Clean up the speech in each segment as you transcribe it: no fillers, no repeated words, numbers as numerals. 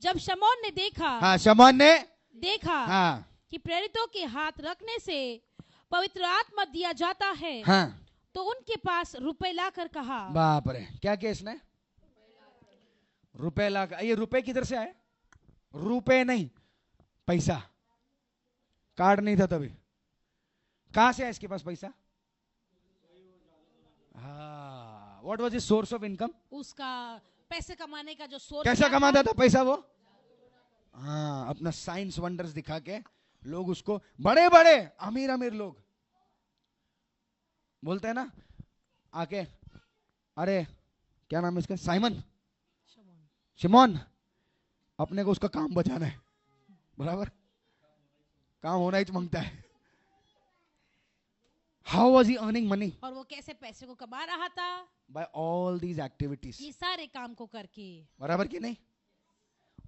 जब शमौन ने देखा, हाँ, शमौन ने देखा हाँ कि प्रेरितों के हाथ रखने से पवित्र आत्मा दिया जाता है, हाँ, तो उनके पास रुपए लाकर कहा। बाप रे, क्या किया इसने? रुपए ला। ये रुपए किधर से आए? रुपए नहीं, पैसा। कार्ड नहीं था तभी, कहां से है इसके पास पैसा? हाँ, what was his source of income? उसका पैसे कमाने का जो सोर्स। कैसा कमाता था पैसा वो? हाँ, अपना साइंस वंडर्स दिखा के लोग उसको, बड़े बड़े अमीर अमीर लोग बोलते हैं ना आके, अरे क्या नाम है इसका, साइमन, शिमोन, अपने को उसका काम बचाना है, बराबर, काम होना ही मांगता है। How was he earning money? और वो कैसे पैसे को कमा रहा था? By all these activities. ये सारे काम को करके, बराबर कि नहीं?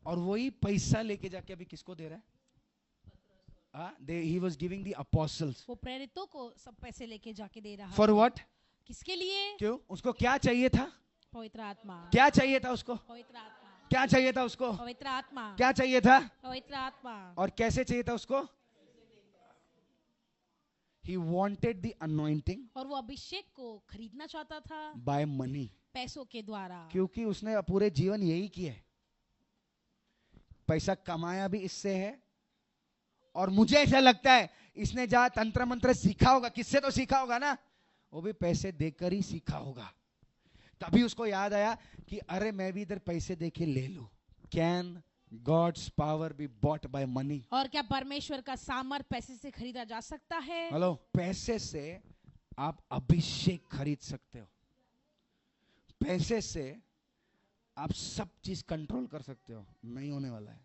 और वही पैसा लेके जाके अभी किसको दे रहा है? He was giving the apostles. वो प्रेरितों को सब पैसे लेके जाके दे रहा। For what? किसके लिए? क्यों? उसको क्या चाहिए था? पवित्र आत्मा। क्या चाहिए था उसको? पवित्र आत्मा। क्या चाहिए था उसको? पवित्र आत्मा। क्या चाहिए था? पवित्र आत्मा। और कैसे चाहिए था उसको? He wanted the anointing. और वो अभिषेक को खरीदना चाहता था by money. पैसों के द्वारा। क्योंकि उसने पूरे जीवन यही किया है, पैसा कमाया भी इससे है, और मुझे ऐसा लगता है इसने जहां तंत्र मंत्र सीखा होगा, किससे तो सीखा होगा ना, वो भी पैसे देकर ही सीखा होगा। तभी उसको याद आया कि अरे मैं भी इधर पैसे देके ले लूं। Can God's power be bought by money? और क्या परमेश्वर का सामर्थ पैसे से खरीदा जा सकता है? हेलो, पैसे से आप अभिषेक खरीद सकते हो, पैसे से आप सब चीज कंट्रोल कर सकते हो। नहीं होने वाला है।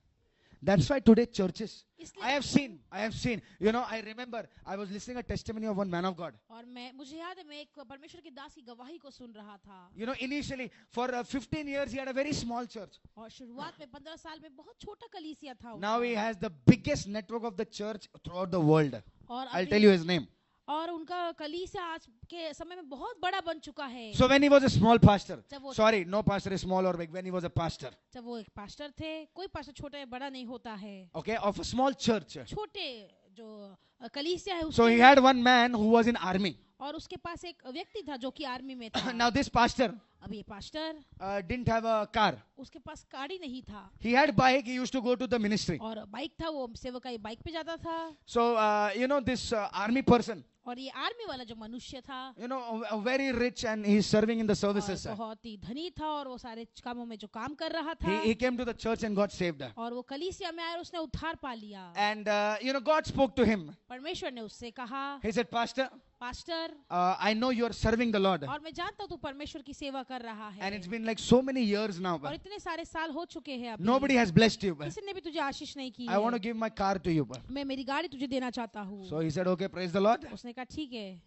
That's why today churches, I have seen, you know, I remember I was listening a testimony of one man of God. और मुझे याद है, मैं एक परमेश्वर के दास की गवाही को सुन रहा था। You know, initially for 15 years he had a very small church. और शुरुआत में 15 साल में बहुत छोटा कलीसिया था। Now he has the biggest network of the church throughout the world. I'll tell you his name. और उनका कलीसिया आज के समय में बहुत बड़ा बन चुका है। So when he was a small pastor, sorry, no pastor is small or big. When he was a pastor, जब वो एक पास्टर थे, कोई पास्टर छोटा या बड़ा नहीं होता है। Okay, of a small church. छोटे जो कलीसिया है। So he had one man who was in army. और उसके पास एक व्यक्ति था जो कि आर्मी में था। Now this pastor अब ये pastor didn't have a car. उसके पास गाड़ी नहीं था। He had bike. He used to go to the ministry. और बाइक था, वो सेवकाई बाइक पे जाता था। So you know this army person, और ये आर्मी वाला जो मनुष्य था, you know, very rich, and he's serving in the services. बहुत ही धनी था और वो सारे कामों में जो काम कर रहा था। He came to the church and got saved. और वो कलीसिया में आया और उसने उद्धार पा लिया। And you know, God spoke to him. परमेश्वर ने उससे कहा, He said, Pastor, pastor, I know you are serving the Lord. और मैं जानता हूँ तू परमेश्वर की सेवा कर रहा है। And it's been like so many years now. और इतने सारे साल हो चुके हैं अभी। Nobody has blessed you. किसी ने भी तुझे आशीष नहीं की I want to give my car to you. मैं मेरी गाड़ी तुझे देना चाहता हूँ। So he said, okay, praise the Lord. उसने कहा ठीक है।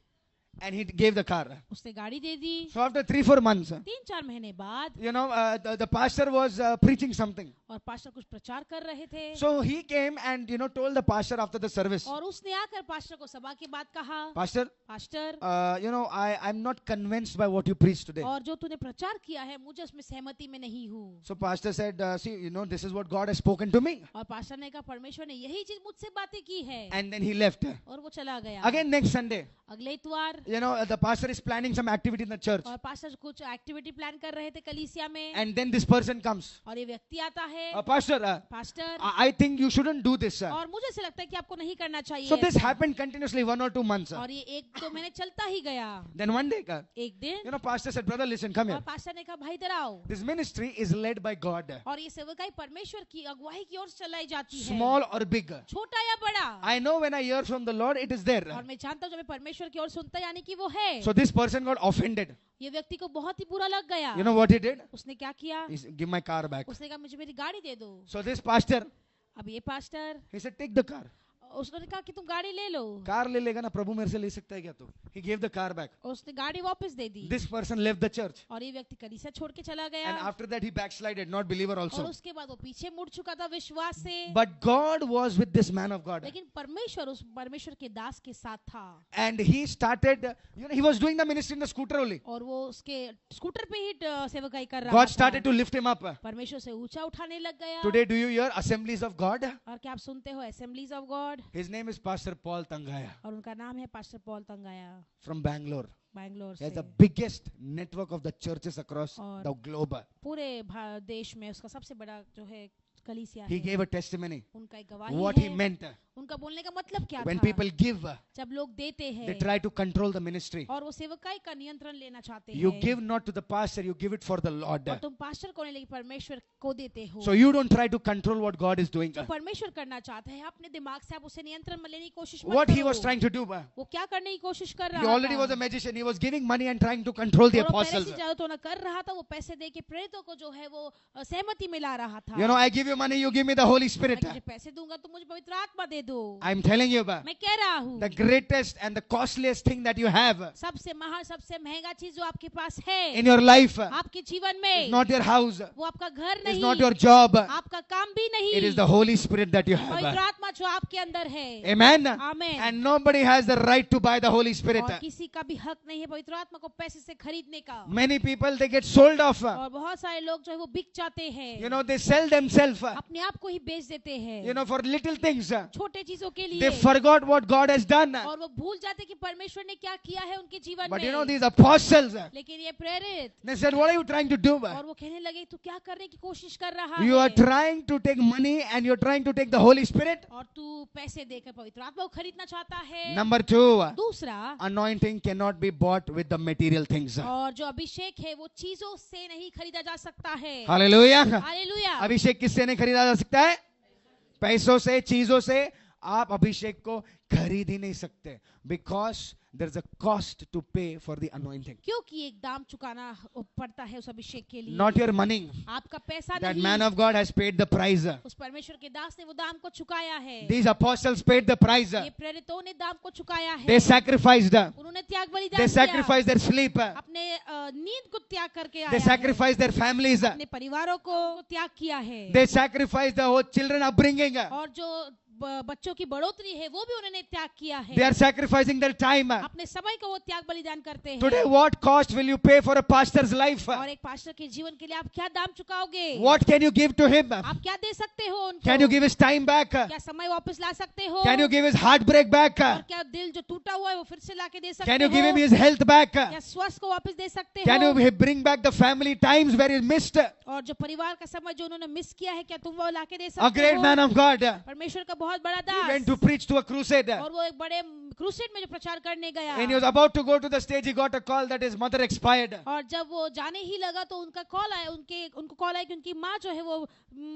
And he gave the car. उसने गाड़ी दे दी। So after 3-4 months, 3-4 महीने बाद, you know, the pastor was preaching something. और पास्टर कुछ प्रचार कर रहे थे। So he came and, you know, told the pastor after the service, और उसने आकर पास्टर को सभा के बाद कहा, Pastor, pastor, you know, I'm not convinced by what you preached today. और जो तूने प्रचार किया है मुझे उसमें सहमति में नहीं हूँ। So pastor said, see, you know, this is what God has spoken to me. और पास्टर ने कहा परमेश्वर ने यही चीज मुझसे बातें की है। And then he left. और वो चला गया। Again next Sunday, अगले इतवार, you know, the pastor is planning some activity in the church. और पास्टर कुछ एक्टिविटी प्लान कर रहे थे कलीसिया में। And then this person comes. और ये व्यक्ति आता है, Pastor, pastor, I think you shouldn't do this. और मुझे ऐसा लगता है कि आपको नहीं करना चाहिए। So this happened continuously 1 or 2 months. और ये 1-2 महीने चलता ही गया। Then one day, एक दिन, you know, pastor said, brother, listen, come और here. पास्टर ने कहा भाई इधर आओ। This ministry is led by God. और ये सेवकाई परमेश्वर की अगुवाई की ओर चलाई जाती है। Small or big. छोटा या बड़ा। I know when I hear from the Lord, it is there. और मैं जानता हूँ जब मैं परमेश्वर की ओर सुनता यानी कि वो है। So this person got offended. ये व्यक्ति को बहुत ही बुरा लग गया। You know what he did? उसने क्या किया? He said, give my car back. उसने कहा मुझे मेरी गाड़ी दे दो। So this pastor, अब ये pastor, he said, take the car. उसने कहा कि तुम गाड़ी ले लो, कार ले लेगा ना, प्रभु मेरे से ले सकता है क्या? तो he gave the car back. उसने गाड़ी वापस दे दी, This person left the church और ये व्यक्ति कलीसिया छोड़ के चला and गया, after that he backslided, not believer और also. उसके बाद वो पीछे मुड़ चुका था विश्वास से। But God was with this man of God लेकिन परमेश्वर उस परमेश्वर के दास के साथ था, and he started, he was doing the ministry in the scooter only. और वो उसके स्कूटर पे ही सेवकाई कर रहा God था। started to lift him up. परमेश्वर से ऊंचा उठाने लग गया। Today do you hear Assemblies of God? और क्या आप सुनते हो assemblies of God? His name is Pastor Paul Tangaya और उनका नाम है pastor Paul Thangaiah, from Bangalore. Bangalore He has से। the biggest network of the churches across और the globe. पूरे देश में उसका सबसे बड़ा जो है कलीसिया He है। gave a testimony उनका एक गवाही what है। he meant. उनका बोलने का मतलब क्या When था? people give, जब लोग देते they हैं try to control the ministry. और वो सेवकाई का नियंत्रण लेना चाहते You हैं, give not to the pastor, you give it for the Lord. और तुम पास्टर को नहीं लेकिन परमेश्वर को देते हो। So you don't try to control what God is doing. जो परमेश्वर करना चाहते हैं अपने दिमाग से आप उसे नियंत्रण में लेने की कोशिश मत What he करो। was trying to do, वो क्या करने की कोशिश कर he रहा already था? was a magician. He was giving money and trying to control the और वो पहले apostles. से ज्यादा तो ना कर रहा था, वो पैसे दे के प्रेरितों को जो है वो सहमति में ला रहा था। You know, I give you money, you give me the Holy Spirit. मैं तुझे पैसे दूंगा तुम मुझे पवित्र आत्मा दे दो। I'm telling you, मैं कह रहा हूँ the greatest and the costliest thing that you have सबसे महान सबसे महंगा चीज जो आपके पास है in your life आपके जीवन में, is not your house, वो आपका घर is नहीं, not your job. आपका काम भी नहीं, It is the Holy Spirit that you पवित्र have. आत्मा जो आपके अंदर है। Amen. Amen. And nobody has the right to buy the Holy Spirit. और किसी का भी हक नहीं है पवित्र आत्मा को पैसे से खरीदने का। Many people, they get sold off. और बहुत सारे लोग जो है वो बिक जाते हैं, You know, they sell themselves, अपने आप को ही बेच देते हैं, you know, for little things. छोटे चीजों के लिए। They forgot what God has done. और वो भूल जाते कि परमेश्वर ने क्या किया है उनके जीवन But में। you know, these apostles, लेकिन ये प्रेरित, they said, what are you trying to do? और वो कहने लगे तू क्या करने की कोशिश कर रहा You are है? trying to take money and you're trying to take the Holy Spirit. और तू पैसे देकर पवित्र आत्मा को खरीदना चाहता है। Number 2, दूसरा, anointing cannot be bought with the material things. और जो अभिषेक है वो चीजों से नहीं खरीदा जा सकता है। Hallelujah. हालेलुया। अभिषेक किससे नहीं खरीदा जा सकता है? पैसों से, चीजों से आप अभिषेक को खरीद ही नहीं सकते, because there is a cost to pay for the anointing. क्योंकि एक दाम चुकाना पड़ता है उस अभिषेक के लिए। Not your money. आपका पैसा That नहीं, man of God has paid the price. उस परमेश्वर के दास ने वो दाम को चुकाया है। These apostles paid the price. ये प्रेरितों ने दाम को चुकाया है। They sacrificed. उन्होंने त्याग बलिदान They किया। sacrificed their sleep. अपने नींद को त्याग करके आया They है। sacrificed their families. अपने परिवारों को त्याग किया है। They sacrificed the whole children upbringing. और जो बच्चों की बढ़ोतरी है वो भी उन्होंने त्याग किया है। They are sacrificing their time. अपने समय को वो त्याग बलिदान करते हैं। Today, what cost will you pay for a pastor's life? और एक पास्टर के जीवन के लिए आप क्या दाम चुकाओगे? What can you give to him? आप क्या दे सकते हो उनको? Can you give his time back? क्या समय वापस ला सकते हो? Can you give his heartbreak back? और क्या दिल जो टूटा हुआ है वो फिर से लाके दे सकते Can you हो? give him his health back? क्या स्वास्थ्य को वापस दे सकते Can हो? you bring back the family times where he missed? और जो परिवार का समय जो उन्होंने मिस किया है क्या तुम वो लाके दे A सकते great हो? man of God. परमेश्वर का बहुत बड़ा He went Das, to preach to a crusade. और वो एक बड़े क्रूसेड में जो प्रचार करने गया, And he was about to go to the stage. He got a call that his mother expired. और जब वो जाने ही लगा तो उनका कॉल आया, उनको कॉल आया कि उनकी माँ जो है वो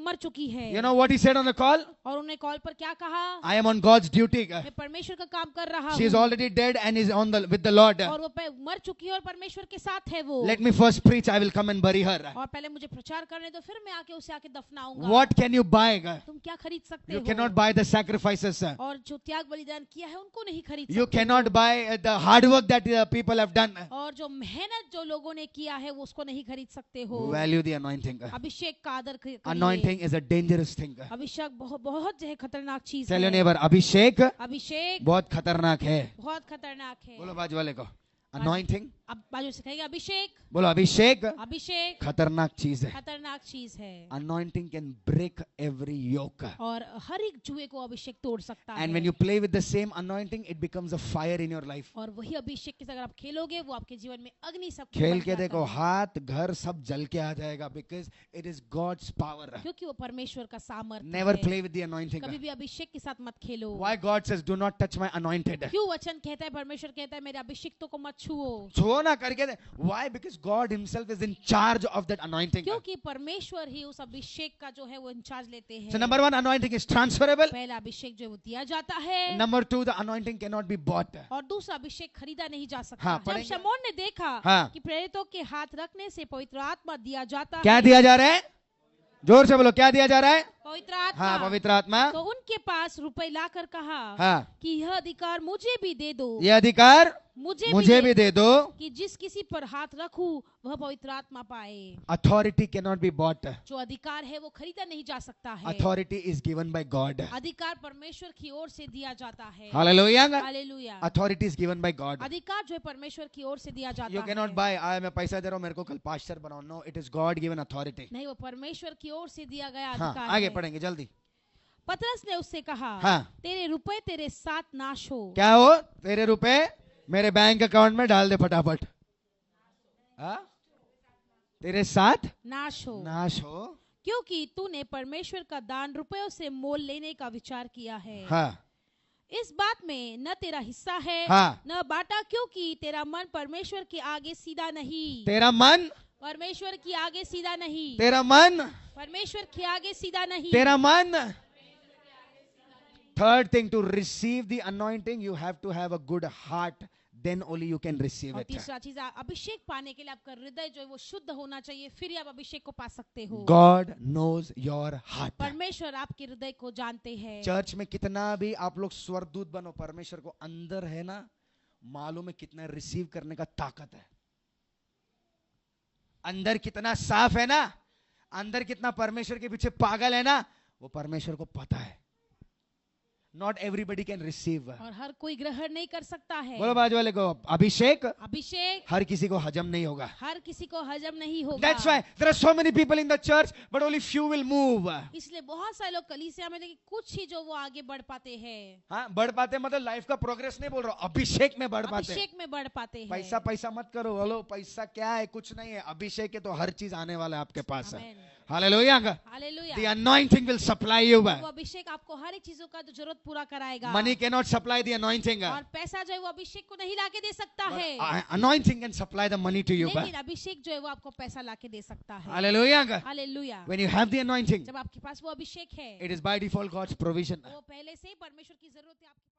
मर चुकी है। You know what he said on the call? और उन्होंने कॉल पर क्या कहा? I am on God's duty. मैं परमेश्वर का काम कर रहा She is हूँ, already dead and is with the Lord. और वो मर चुकी है और परमेश्वर के साथ है वो। Let me first preach. I will come and bury her. और पहले मुझे प्रचार करने दो, फिर मैं आके उसे आके दफनाऊंगा। What can you buy? तुम क्या खरीद सकते You हो? cannot buy the sacrifices. और जो त्याग बलिदान किया है उनको नहीं खरीद You सकते cannot buy the hard work that people have done. और जो मेहनत जो लोगों ने किया है वो उसको नहीं खरीद सकते हो। Value the anointing. अभिषेक का आदर करिए। Anointing is a dangerous thing. अभिषेक बहुत बहुत जो है खतरनाक चीज Tell your है। neighbor, अभिषेक अभिषेक बहुत खतरनाक है। बहुत खतरनाक है। बोलो बाजू वाले को, anointing, अब बाजू से कहेंगे अभिषेक, बोलो अभिषेक अभिषेक खतरनाक चीज है। खतरनाक चीज है। Anointing can break every yoke. और हर एक जुए को अभिषेक तोड़ सकता And है। when you play with the same anointing, it becomes a fire in your life. और वही अभिषेक के साथ अगर आप खेलोगे वो आपके जीवन में अग्नि सब खेल बन के जाता देखो, है। हाथ घर सब जल के आ जाएगा, because it is God's power. क्योंकि वो परमेश्वर का सामर्थ्य Never है। play with the anointing. कभी भी अभिषेक के साथ मत खेलो। Why God says, do not touch my anointed. क्यों वचन कहता है, परमेश्वर कहता है मेरे अभिषिक्तों को मत छुओ? छुओ ना करके दे। Why? Because God himself is in charge of that anointing. क्योंकि परमेश्वर ही उस अभिषेक का जो है वो इंचार्ज लेते हैं। So number 1, anointing is transferable. पहला अभिषेक जो है वो दिया जाता है। Number 2, the anointing cannot be bought. और दूसरा अभिषेक खरीदा नहीं जा सकता। हाँ, जब पढ़ेंगे। शमौन ने देखा हाँ। कि प्रेरितों के हाथ रखने से पवित्र आत्मा दिया जाता क्या है, दिया जा रहा है? जोर से बोलो, क्या दिया जा रहा है? पवित्र हाँ आत्मा। पवित्र आत्मा। तो उनके पास रुपए लाकर कहा हाँ कि यह अधिकार मुझे भी दे दो, ये अधिकार मुझे मुझे भी दे दो। कि जिस किसी पर हाथ रखूं वह पवित्र आत्मा पाए। Authority can not be bought. जो अधिकार है वो खरीदा नहीं जा सकता है। Authority is given by God. अधिकार परमेश्वर की ओर से दिया जाता है। Hallelujah. Hallelujah. Authority is given by God. अधिकार जो है परमेश्वर की ओर से दिया जाता यू है। कैन नॉट बाय, मैं पैसा दे रहा हूँ मेरे को कल पास्टर बनाओ। No, it is God given authority. नहीं, वो परमेश्वर की ओर से दिया गया हाँ अधिकार आगे है। पढ़ेंगे जल्दी। पतरस ने उससे कहा हाँ। तेरे रुपए तेरे साथ नाश हो। क्या हो? तेरे रुपए मेरे बैंक अकाउंट में डाल दे फटाफट। हाँ? तेरे साथ नाश हो, नाश हो। क्योंकि तूने परमेश्वर का दान रुपयों से मोल लेने का विचार किया है। हाँ इस बात में न तेरा हिस्सा है हाँ। न बाटा, क्योंकि तेरा मन परमेश्वर के आगे सीधा नहीं। तेरा मन, परमेश्वर की आगे सीधा नहीं। तेरा मन, परमेश्वर के आगे सीधा नहीं। तेरा मन। Third thing, to receive the anointing, you have to have a good heart. Then only you can receive और it. तीसरा चीज, अभिषेक पाने के लिए आपका हृदय जो है वो शुद्ध होना चाहिए, फिर ही आप अभिषेक को पा सकते हो। God knows your heart. परमेश्वर आपके हृदय को जानते हैं। चर्च में कितना भी आप लोग स्वरदूत बनो, परमेश्वर को अंदर है ना मालूम है कितना रिसीव करने का ताकत है। अंदर कितना साफ है ना, अंदर कितना परमेश्वर के पीछे पागल है ना, वो परमेश्वर को पता है। Not everybody can receive. और हर कोई ग्रहण नहीं कर सकता है। बोलो बाजू वाले को, अभिषेक अभिषेक हर किसी को हजम नहीं होगा। हर किसी को हजम नहीं होगा। That's why there are so many people in the church, but only few will move. इसलिए बहुत सारे लोग कलीसिया में, लेकिन कुछ ही जो वो आगे बढ़ पाते हैं। हाँ बढ़ पाते मतलब लाइफ का प्रोग्रेस नहीं बोल रहा हूँ, अभिषेक में बढ़ पाते हैं। अभिषेक में बढ़ पाते हैं। पैसा पैसा मत करो। हेलो, पैसा क्या है? कुछ नहीं है। अभिषेक है तो हर चीज आने वाला है आपके पास है। Amen. Hallelujah. Hallelujah. The anointing will supply you. वो अभिषेक आपको हर एक चीजों का जरूरत पूरा कराएगा। Money cannot supply the anointing. और पैसा जो है वो अभिषेक को नहीं लाके दे सकता है। Anointing can supply the money to you. लेकिन अभिषेक जो है वो आपको पैसा लाके दे सकता है। Hallelujah. Hallelujah. When you have the anointing, जब आपके पास वो अभिषेक है, it is by default God's provision. वो पहले से ही परमेश्वर की जरूरत है आपके